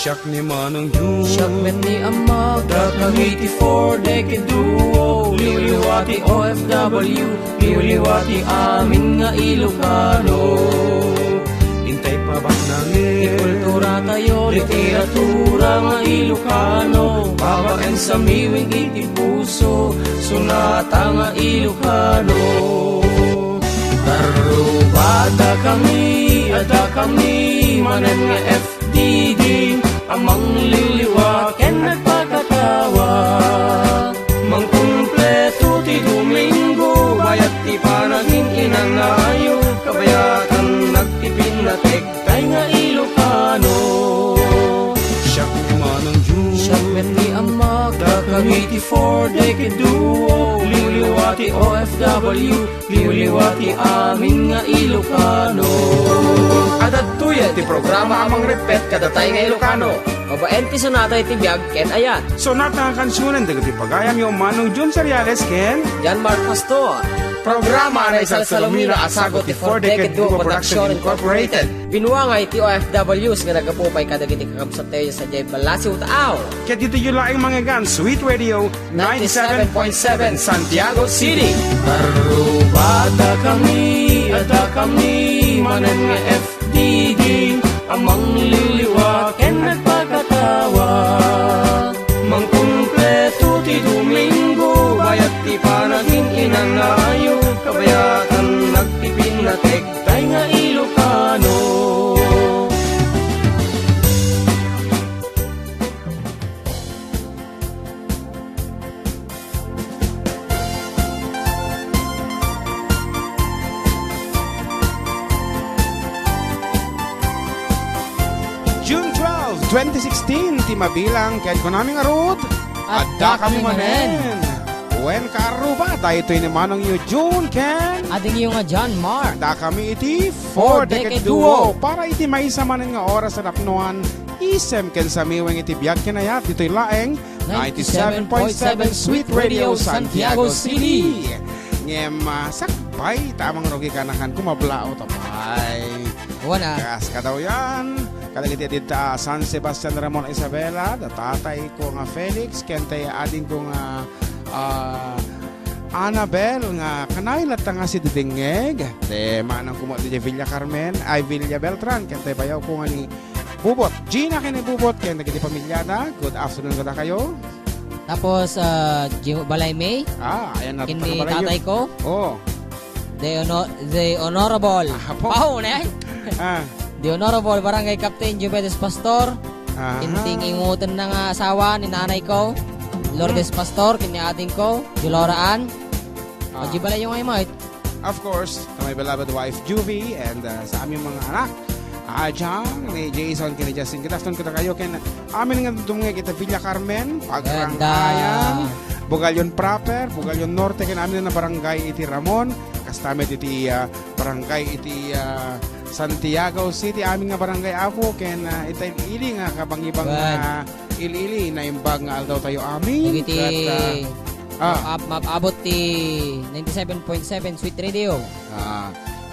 Siyak ni Manang June, Siyak met ni Amag, Dakang 84 decade duo, liwliwati OFW, liwliwati amin nga Ilocano. Intay pa ba namin? Kultura tayo, literatura nga Ilocano, babaen sa miwing iti puso, sunata nga Ilocano. Tarubada kami, ada kami, manan nga FDD, amang liliwaken nagpagkatawa. Mangkumpleto ti Domingo, bayat ti panaging inanayo, kabayatan nagtipin na tektay nga Ilocano. Siyak ni Manang June, Siyak met ni Amag, Dakang 84 decade duo, liwliwati OFW, liwliwati amin nga Ilocano. Adat tuya ti programa amang repet kadatay nga Ilocano. Babaen ti sonata iti biyag ken ayan. so natakakansunan dagiti pagayam yung Manang June Seriales ken Jan Mark Pastor. Programa na isang Salomina asagot ti 4 Decade Duo Production Incorporated. Binuangay ti OFWs nga nagapupay kadagiti kakabsat tayo sa Jay Balasiw Taaw. kaya dito yung laing mga gan Sweet Radio 97.7 Santiago City. Arubada kami, ada kami, manan nga FDD, amang liliwaken nagpagkatawa. Mangkumpleto ti Domingo, bayat ti panaging inanayo, kabayatan nagtipin na tektay nga Ilocano. June 12, 2016, ti mabilang ken kunaming arud adda kami manen. Wen karuba daytoy ni Manang yu June ken Ading yung nga John Mark. adda kami iti 4 decade duo para iti maisa manen nga oras sa napnuan isem ken sa miweng iti biag ken ayat ditoy laeng 97.7 Sweet Radio Santiago City. Ngem sakbay tamang rogi kanakan kumablao tapay. Wala. Kas kadaw yan. Kadagiti dita San Sebastian Ramon Isabela, da tatay ko nga Felix, kentay ading ko nga Annabel nga kanay latang nga si Didingeg. Te manang kumo di Villa Carmen, ay Villa Beltran, kentay bayaw ko nga ni Bubot. Gina kini Bubot, kentay dagiti pamilyada. Good afternoon kada kayo. Tapos, Balay May, Ayan na kini tatabalay tatay yun. ko, Oh. the Honorable, po. Ah. The Honorable Barangay Captain Juvedes Pastor, Aha. inting ingutan ng asawa ni nanay ko, Lourdes Pastor, kini ating ko, Juloraan, Balay yung ay mo, Of course, to my beloved wife Juvie and sa aming mga anak. Ajang, ni Jason, kini Justin. Good afternoon kita kayo. Ken amin nga dumungay kita Villa Carmen, Pagrangayan, Bugalyon Proper, Bugalyon Norte, ken amin na barangay iti Ramon, kastamet iti barangay iti Santiago City, amin nga barangay Apo, ken itay ili nga kabangibang ili na imbag nga aldaw tayo amin. Iti mapabot ti 97.7 Sweet Radio.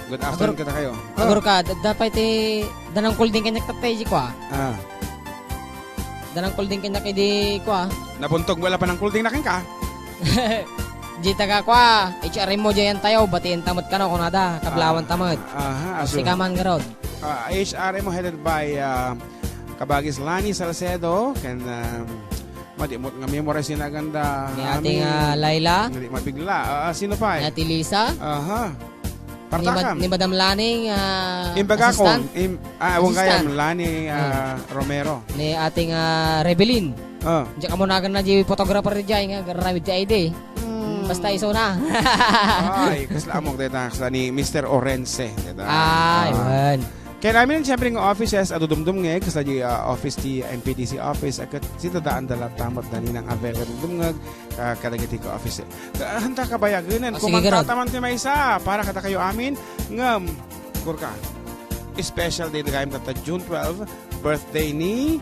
Good afternoon kita kayo. Agor ka, dapat ti danang kulding kanyak tatay ko Danang kulding kanyak di ko Nabuntog wala pa ng kulding nakin ka. Jita ka ko HRM mo dyan tayo, batiin tamot ka na kung nada, kablawan tamot. Sikaman ka rod. HRM mo headed by Kabagis Lani Salcedo, ken madimot nga memorize na ganda. Ni ating Laila. Hindi mabigla. Sino pa Ni ati Lisa. Partakam. Ni Madam Laning Imbaga ko. assistant. Awang kayam Lani Romero. Ni ating Rebelin. Diyan ka mo nagan na di photographer dyan nga, garamid di ID. Basta iso na. Ay, kaslamok dito ni Mr. Orense. Ay, man. Kaya namin siyempre ng offices at dumdum nga kasi di office ti MPDC office at sito daan dala tamot na ninang avel dumngag kadagiti ko office. Hanta ka bayaginan kung magtataman ti maysa para kata kayo amin ngam kurka. Special day na kayong tata June 12 birthday ni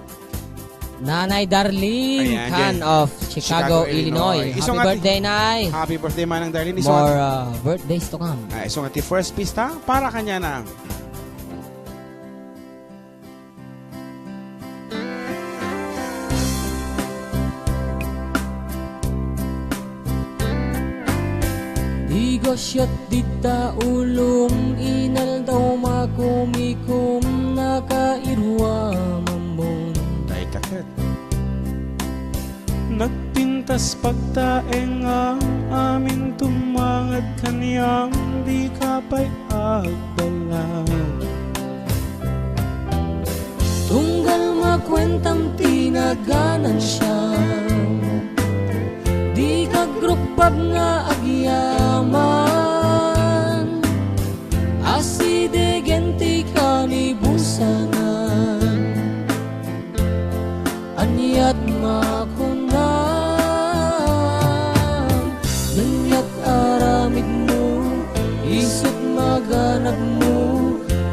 Nanay Darlene Khan of Chicago, Illinois. Happy birthday, Nay. Happy birthday, Manang Darlene. More birthdays to come. Isong ati first pista para kanya na. Negosyo't dita ulong inal daw makumikom nakairwa mamon. Tay kakit. Nagpintas pagtaeng ang amin tumangad kaniyang di ka pa'y agdalan. Tunggal makwentam tinaganan siya, di kagrupab nga agyaman, aside genti kanibusanan, anyat makunam, nanyat aramid mo, isut maganag mo,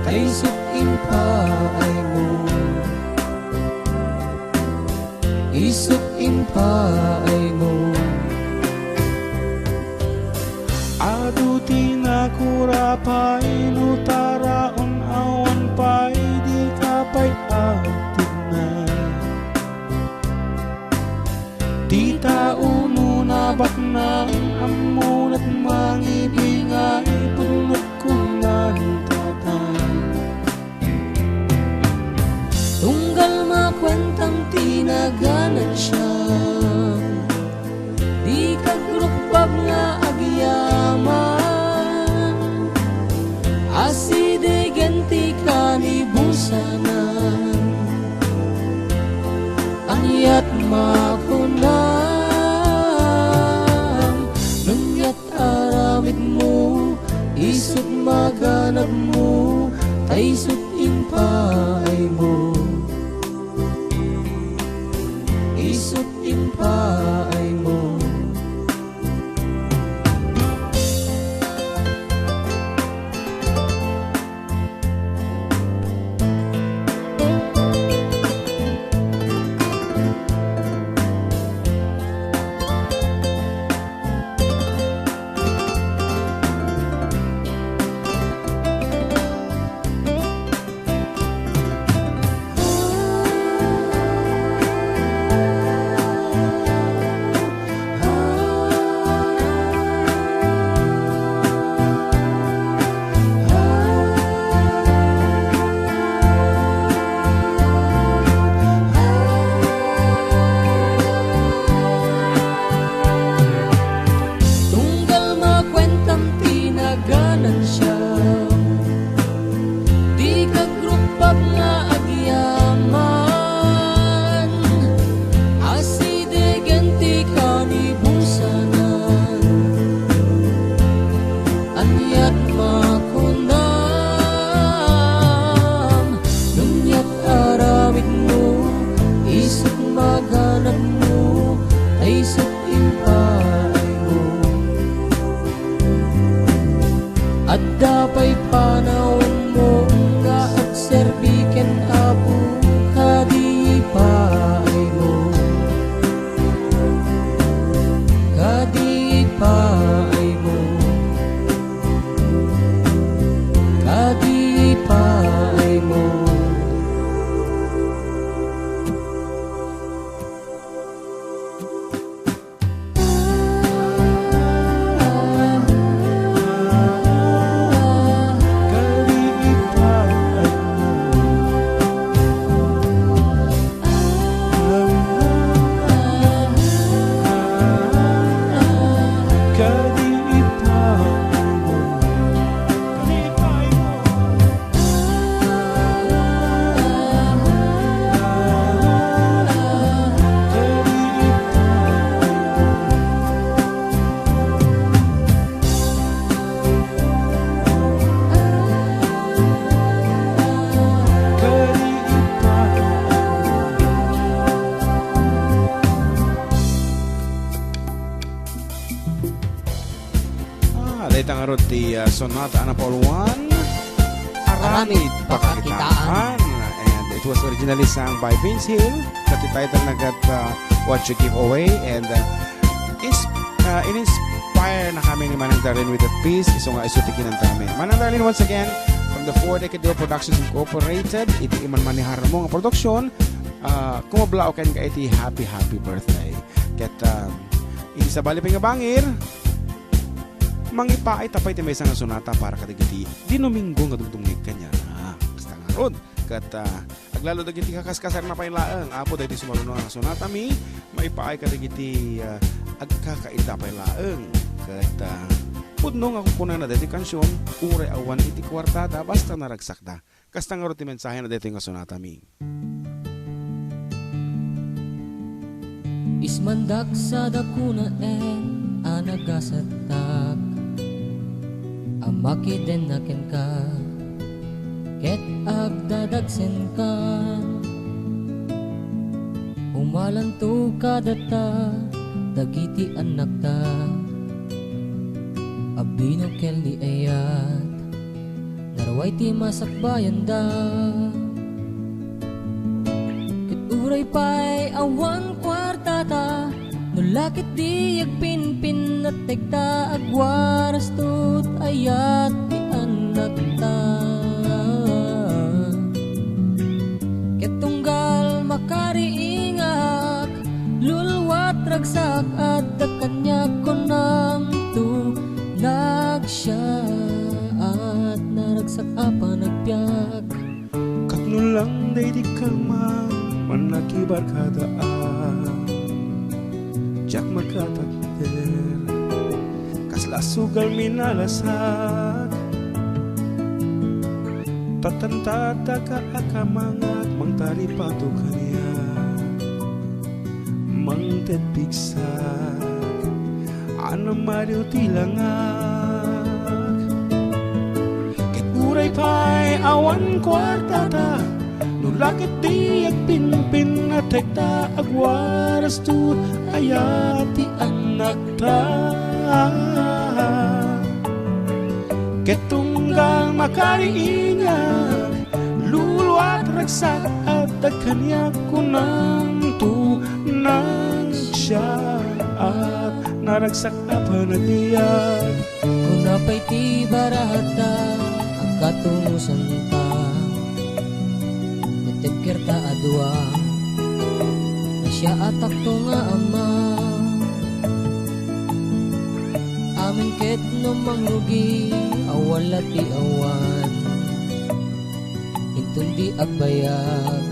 kaisut impaay mo. Isut impaay mo. Aduti na kurapay nutaraon awan pa'y di ka pa'y agtid na. Di tauno na baknang amon at mangibingay punot kunan tatay. Tunggal makwentang tinaganan siya, di kagrupab nga agyaman, aside genti kanibusanan, anyat makunam, nanyat aramid mo, isut maganap mo, taisut impaay mo. Isut impaay mo. Dapay panawin mo nga at serbiken apo kadipay mo, kadipay mo, kadipay mo. Dayta nga ron ti Sonata na Paul 1 Aramid Pakakitaan, and it was originally sung by Vince Hill. Sa title na got What You Give Away, and in-inspire na kami ni Manang Darlene with that piece. Iso nga isutikin ng kami. Manang Darlene once again from the 4 Decade Duo Productions Incorporated. Iti iman manihar mo nga produksyon. Kumablao kan ka iti happy birthday. Ket isa bali pa nga bangir mangipaay tapay ti may nga sonata para kadagiti di Domingo nga dugdungig kanya na basta nga rod kat aglalo dagiti kakaskasar na pailaang apo dahiti sumarunong nga sonata mi maipaay kadagiti agkakaita pailaang kat pudno nga kukunan na dahiti kansyon uray awan iti kwartada basta naragsak da kasta nga rod ti mensahe na dahiti nga sonata mi. Ismandak sa dakuna anagasatak amaki den naken ka ket agdadagsen ka umalanto kadata dagiti anak ta abino kel ni ayat naraway ti masakbayan da ket uray pay awan kwartata nulakit di agpinpin at tegta agwaras tut ayat ti anak ta ketunggal makariingak lulwat ragsak at kanya konam tu nagsya at naragsak apa nagbiag Katnulang day di kama manakibarkadaan jak magkatater kaslasugal minalasak tatantata ka akamangat mangtari pato kaniya mangted bigsak anamariw tilangak ket uray pay awan kwartata nulakit di agpinpin na tekta agwaras tut ayati anak ta ketunggal makariingat luluat ragsak at kanya kunang tu nang siya at naragsak apa nagiyag kunapay ti barata ang katungusan ta netepker ta adwa na siya atak to nga ama amin ket no mangrugi awala ti awan intun di agbayag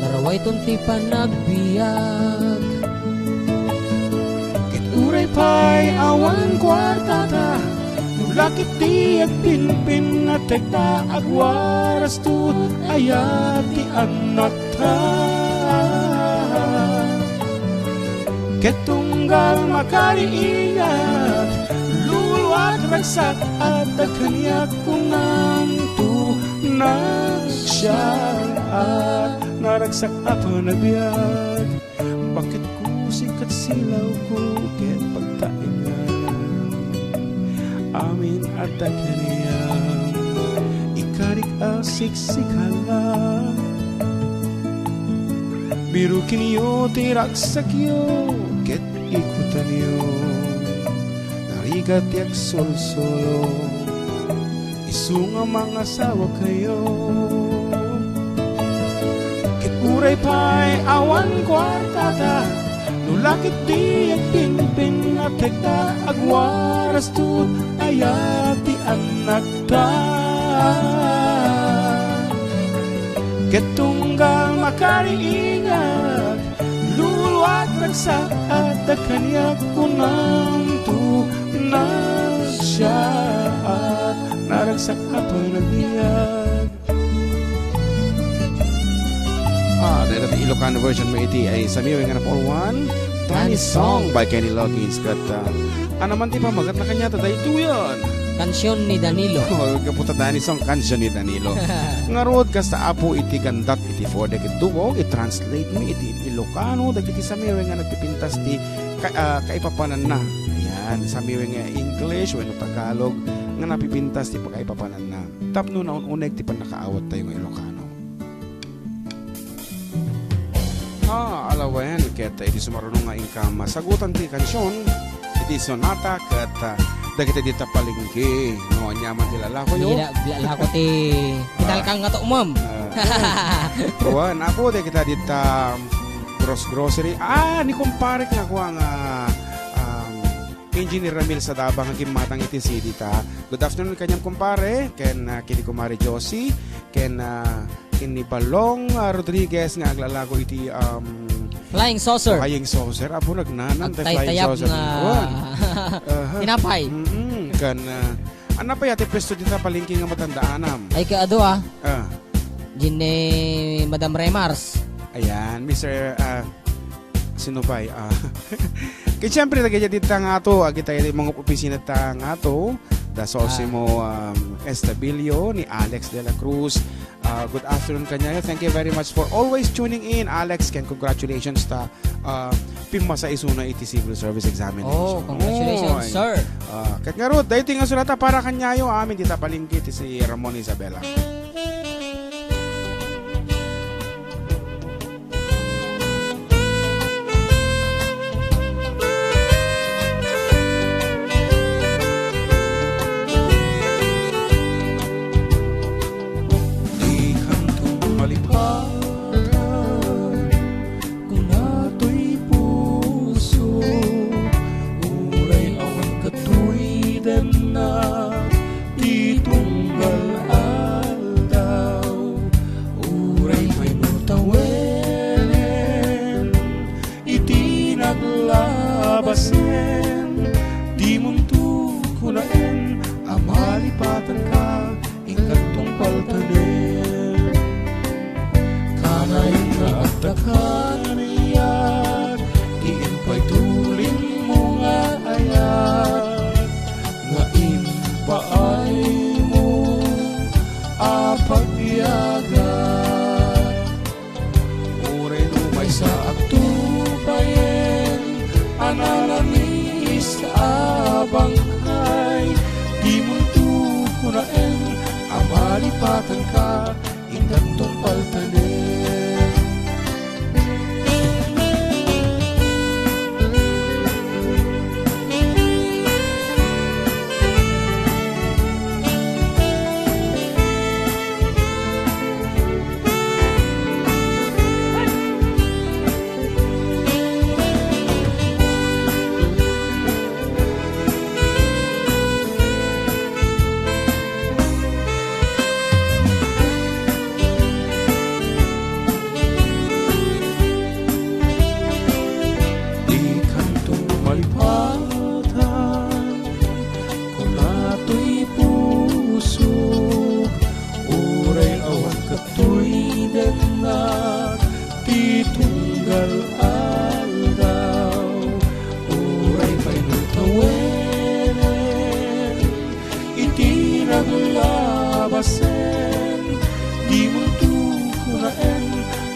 naraway ton ti panagbiag ket uray pay awan kwartata nulakit di agpinpin na tekta agwaras tut ayati anak ta ketunggal makariingat luluat ragsak at kanya kunang tu nagsya at naragsak apa nabiyag bakit ko sikat silaw ko ket pagtaingan amin at kanya ikarik asiksikala biru kiniyo tiragsak yo ket ikutan yo narigat yak solo isu nga mga asawa kayo ket uray pay awan kwartata nulakit di at pinpin at tekta agwaras tut ayati anak ta ketunggal makariingat luluat ragsak at kanya kunang tu nagsya at naragsak apa nagbiag dahil at Ilocano version may iti ay samiwing nga na for one Tiny Song by Kenny Loggins kat anaman ti pamagat na kanya taday ito yan kansyon ni Danilo kaputa Tiny Song kansyon ni Danilo nga road kasta apo iti kandak iti for dagit duo i-translate mi iti Ilocano dagit iti samiwing nga nagpipintas ti kaipapanan na ayan samiwing nga English wenno Tagalog nga napipintas ti pagkaipapanan na tapno na uneg ti panakaawat tayo nga Ilocano alawan ket iti sumarunong nga ingkam sagutan ti kansyon iti sonata ket dagiti dita palengke no nyaman ti lalako yo lalako ti talkang nga to mom kuan ako de kita dita grocery ni kumpare nga kuha nga Engineer Ramil sa Dabang ang matang iti sidita. Good afternoon kanyang kumpare, ken kini kumare Josie, ken kini Balong Rodriguez nga aglalago iti Flying saucer. Flying saucer. Apo nagnanan tayo flying Agtay-tayap saucer. nga tinapay. Kan ano pa yate pwesto dito palingki nga matandaanam. Ay kaado ah. Ah, Gine Madam Remars. ayan, Mr. Sino ba? Kaya siyempre, nagyaya dito nga ito. Agita yung mga opisina ta nga ito. Da Sosimo Estabilio ni Alex de la Cruz. Good afternoon kanya. Thank you very much for always tuning in, Alex. And congratulations ta pimma sa isuna iti civil service examination. Oh, congratulations, sir. Kat nga ro, dahil nga sulata para kanyayo amin dita palingkit si Ramon Isabela. Di muntu kunaen amalipatan ka ingkatong paltanen kanayon na agtakan iyan iimpay tulin mo nga ayat nga impaay mo apagyagan ure numay sa agtupayen analamis abangkay di muntu kunaen amalipatan ka ingkatong paltanen di muntu kunaen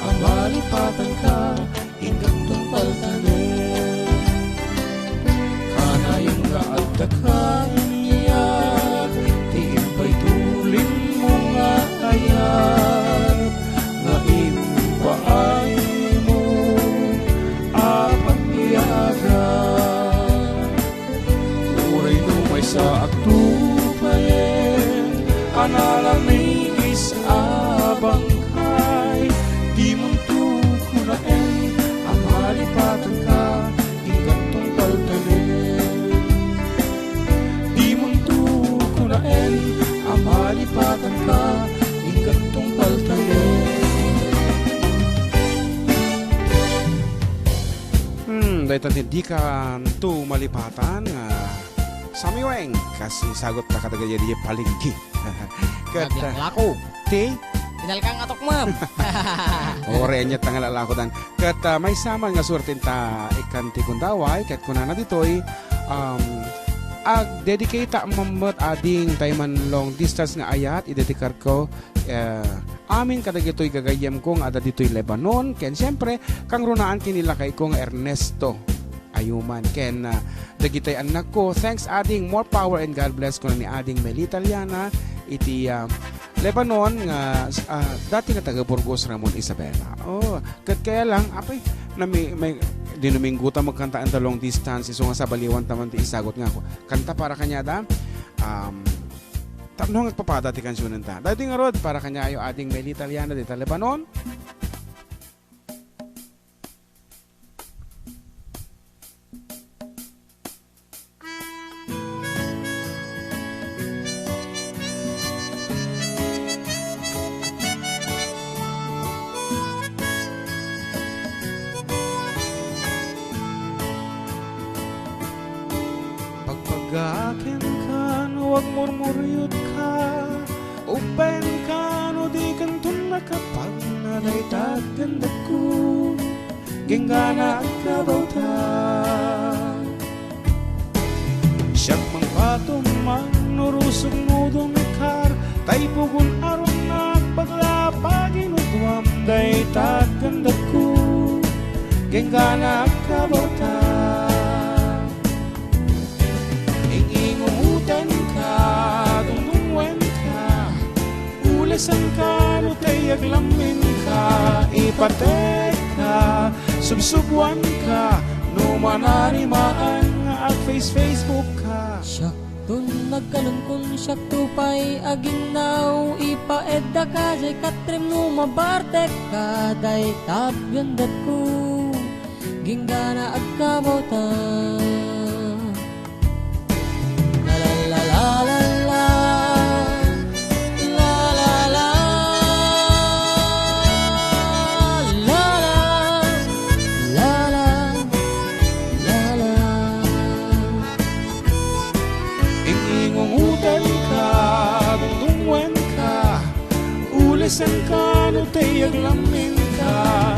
amalipatan ka ingkatong paltanen kanayon nga agtakan niya tiimpay tulin mo nga ayan nga impaay mo apagyagan uray numay sa agtupayen analamis abangkay di muntu kunaen amalipatan ka ingkatong paltanen di muntu kunaen amalipatan ka ingkatong paltanen Dahil hindi ka to malipatan Samiweng kasi sagot na katagaya di palingki. Naglang lako. Ti? Pinalkang atok ma'am. Ore niya tangal alako dan. Kat may saman nga surtin ta ikanti kundaway kat kunana ditoy ag dedicate ta mamot ading tayman long distance nga ayat idedikar ko amin kadagitoy gagayem kong ada ditoy Lebanon ken siyempre kang runaan kinila kay kong Ernesto Ayuman ken dagitay anak ko thanks ading more power and God bless ko ni ading Melita Liana iti Lebanon nga dati nga taga Burgos Ramon Isabela kat kaya lang apay na may dinumingguta magkanta ang long distance iso nga sa baliwan taman ti isagot nga ako kanta para kanya da tapno nga papada ti kansyonan ta dati nga rod para kanya ayo ading Melita Liana dita Lebanon. Gaken ka, no wag murmuryot ka. Open ka, no di kantun nakapag nalaytag ganda ko. Genggana at kabauta. Siyak mang patong mang nurusog mo dumikar. Tay pugun aron na paglapag inudwam. Day tag ganda ko. Genggana at kabauta. Ingingumutan ka, dungdungwen ka. Ulesan ka, no tayag lamin ka. Ipatek ka, subsubuan ka. No manarimaan nga at Facebook ka. Siyak tun nagkalunkon siyak tupay aginaw ipaedda ka jay katrim no mabartek ka day tabyandat ko ginggana at kabauta la la la la la la la la la la la la la la. Ingingungutan ka, dungdungwen ka. Ulesan ka, no tayag lamin ka.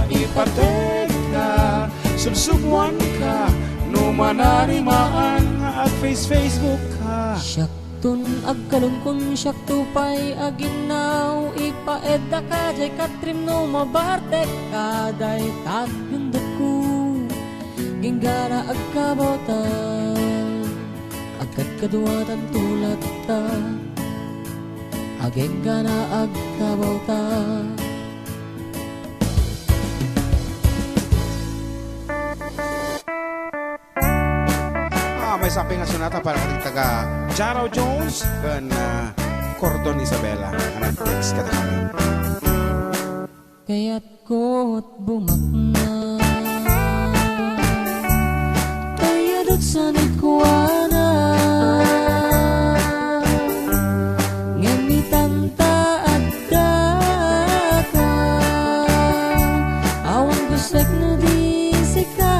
Ipatek ka, subsubuan ka. No manarimaan nga at Facebook ka. Siyak tun agkalunkon siyak tupay aginaw ipaedda ka jay katrim no mabartek ka day tagyundat ko ginggara agkabauta agkat kaduwatan tulat ta agenggana agkabauta. May saping nga sunata para kating taga Jaro Jones kan Cordon Isabela. Anak text ka na kami. Kaya't ko't bumakna kayadot sa nagkuwana ngamitan ta at daka awan gusek no di sika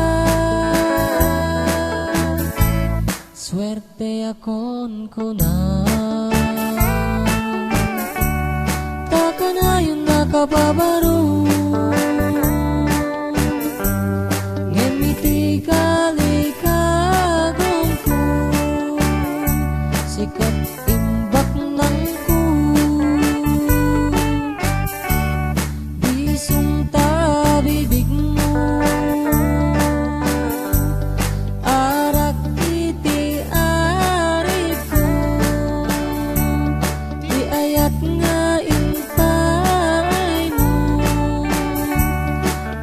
swerte akon ko na taka na yung nakababaro ngemiti kalikagong ko sikat imbak ng ko bisong tabibig mo arak iti arif ko di ayat nga intay mo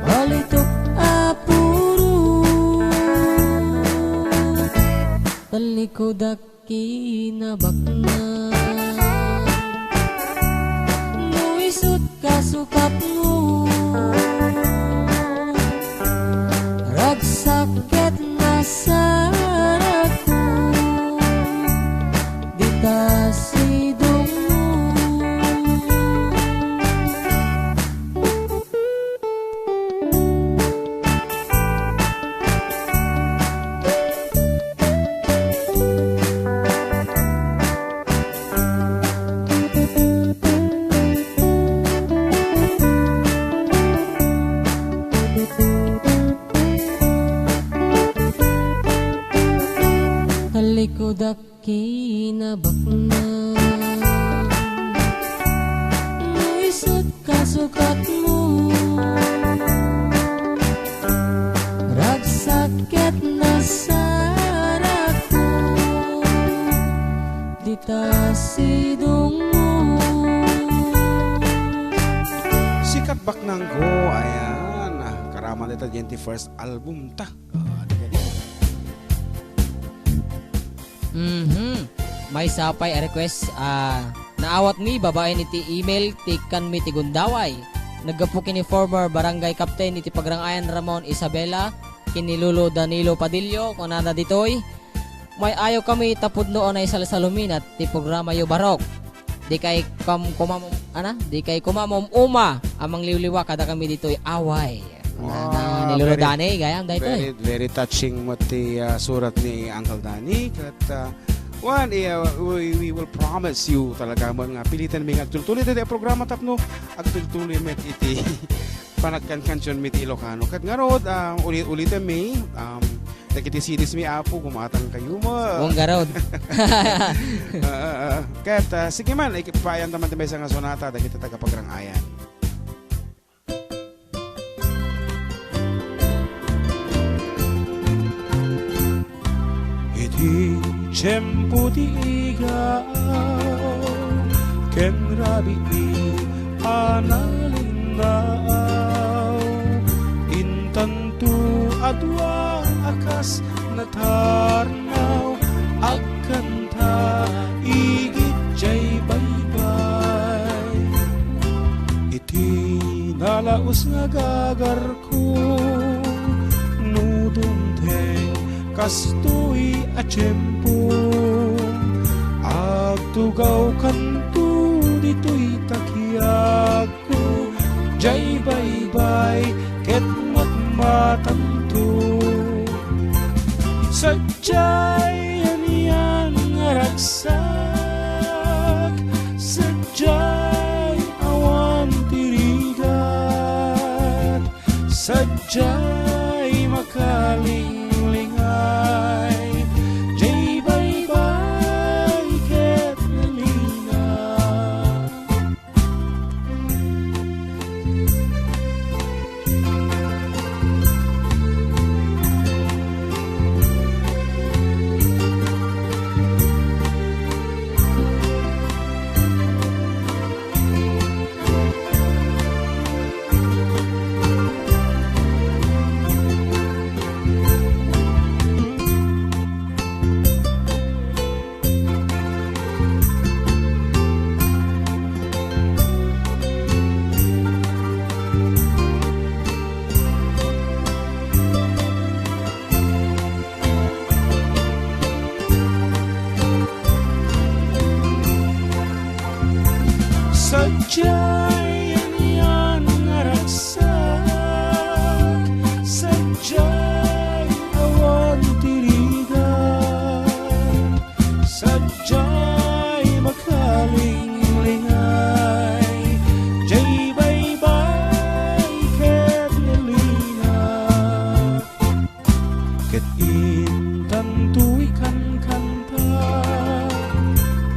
balitok apuro talikod akinabak na nuisot kasukat mo ragsakit na sarak ko ditasidong mo. Talikod akinabak na nuisot kasukat mo ragsakit na sarak ko ditasidong mo. Sikat bak nang go, ayan. Karaman ito, 21st album ta. May sapay a request naawat mi babae ni ti email ti kan mi ti Gundaway naggapo kini former barangay captain iti Pagrangayan Ramon Isabela kini Lolo Danilo Padillo kunana ditoy may ayo kami tapud noon ay salsalumin at ti programa yo barok di kay kumamom uma amang liwliwa kada kami ditoy away Na ni Lolo Dani, gayam dahito Very, very touching mo ti surat ni Uncle Danny. At we will promise you talaga mga pilitan may agtultuloy iti programa tapno agtultuloy met iti panagkankansyon met Ilocano. Kat nga rod, ulit-ulitin may nakiti CDs may apo, kumatang kayo mo. Buong garod. Kat sige man, ikipayan naman tayo sa nga sonata dahil kita tagapagrangayan. Iti tiyempo ti igaw ken rabi analindaw intantu adwa akas natarnaw agkanta igit jay baybay iti nalaos nga gagar ko nudumteng kastoy a tiyempo agtugaw kanto dito'y takiyag ko jay baybay ket matmatanto sadyay aniyan nga ragsak sadyay awan tirigat sadyay makaling jay baybay ket nalina sadyay aniyan nga ragsak sadyay awan tirigan sadyay makalinglinay jay baybay ket nalina ket intanto'y kankanta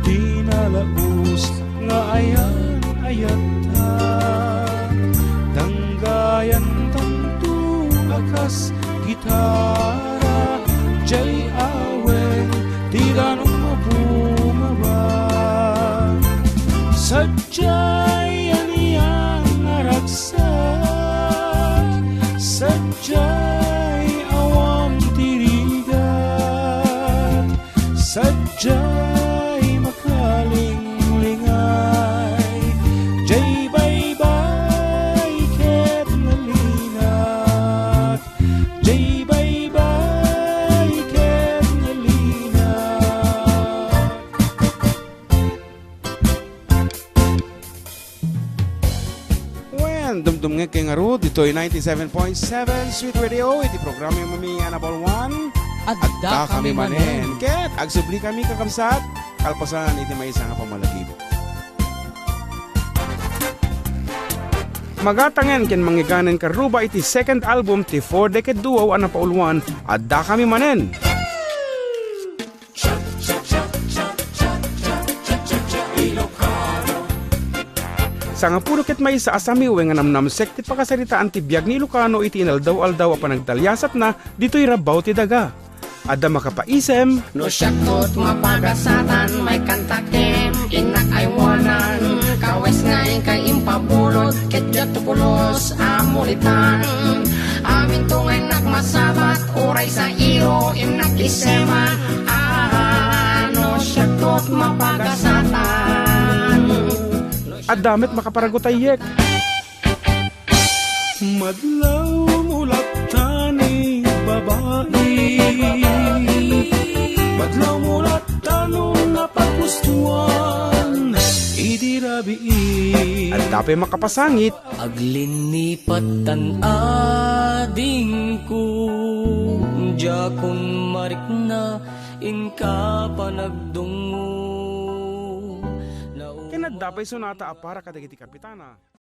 di nalaos nga ayan ayata danggayan tanto akas gitara jay awen di ganong mabumaba sadyay aniyan nga ragsak sadyay awam tirigat sadyay makaling jay baybay ket nalinak jay baybay ket nalinak Wen dumdum nga kay nga ro dito'y 97.7 Sweet Radio iti programa yung mami Anabol 1 At da kami manen ket agsubli kami kakamsat kalpasan iti may isa nga pamalagib magatangen ken mangiganen karuba iti second album ti 4 Decade Duo ana paulwan adda kami manen. Sa nga puro ket may sa asami nga namnamsek ti pakasaritaan ti biag ni Ilocano iti inaldaw-aldaw a panagdalyasat na dito'y rabaw ti daga. Adda makapaisem No syakot mapagasatan may kantakem inak aywanan kawes ngay kay impabulot ket jatupulos amulitan amin tungay nakmasabat oray sa iro imnak isema no syakot mapagasatan addamet makaparagutayek. Madlaw mulat tani babae madlaw mulat tanong napagustuhan idi irabii At dapat makapasangit aglinipat tan ading ko jakon marik na inka panagdungo kinadapay sunata apara kadagiti kapitana.